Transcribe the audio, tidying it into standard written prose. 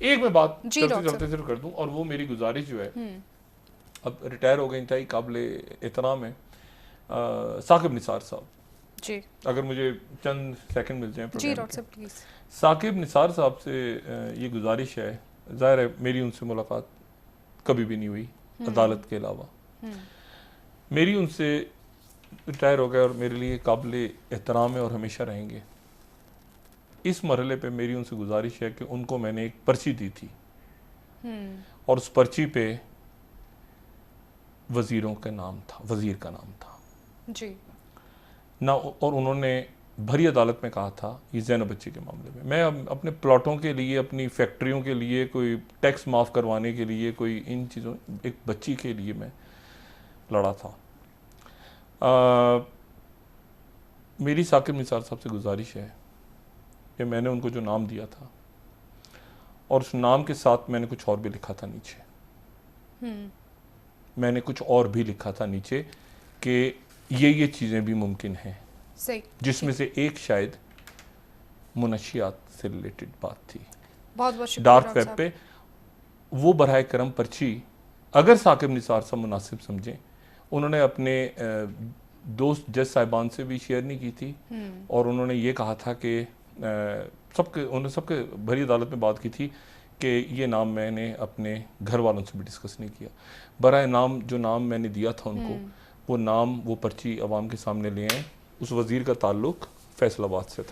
एक मैं बात जी चलते डॉक्टर चलते सिर्फ कर दूं, और वो मेरी गुजारिश जो है, अब रिटायर हो गई, इंतहाई काबिल एहतराम है, साकिब निसार साहब, जी अगर मुझे चंद सेकंड मिल जाएं जी प्रोग्राम डॉक्टर के। साहब प्लीज। साकिब निसार साहब से ये गुजारिश है, ज़ाहिर है मेरी उनसे मुलाकात कभी भी नहीं हुई अदालत के अलावा, मेरी उनसे, रिटायर हो गए और मेरे लिए काबिल एहतराम है और हमेशा रहेंगे। इस मरहले पे मेरी उनसे गुजारिश है कि उनको मैंने एक पर्ची दी थी और उस पर्ची पे वज़ीरों का नाम था, वज़ीर का नाम था जी ना, और उन्होंने भरी अदालत में कहा था ये ज़ैनब बच्ची के मामले में, मैं अपने प्लॉटों के लिए, अपनी फैक्ट्रियों के लिए, कोई टैक्स माफ़ करवाने के लिए, कोई इन चीज़ों, एक बच्ची के लिए मैं लड़ा था। मेरी साकिब निसार साहब से गुजारिश है कि मैंने उनको जो नाम दिया था, और उस नाम के साथ मैंने कुछ और भी लिखा था नीचे, मैंने कुछ और भी लिखा था नीचे कि ये चीज़ें भी मुमकिन हैं, सही, जिसमें ठीक, से एक शायद मुनशियात से रिलेटेड बात थी। बहुत बहुत शुक्रिया डार्क डॉक्टर वेब साहब। पे वो बरहाए करम पर्ची, अगर साकिब निसार साहब मुनासिब समझें, उन्होंने अपने दोस्त जज साहिबान से भी शेयर नहीं की थी, और उन्होंने ये कहा था कि उन्होंने सबके भरी अदालत में बात की थी कि ये नाम मैंने अपने घर वालों से भी डिस्कस नहीं किया। बराए नाम जो नाम मैंने दिया था उनको, वो नाम, वो पर्ची अवाम के सामने ले आए, उस वज़ीर का ताल्लुक़ फैसलाबाद से था।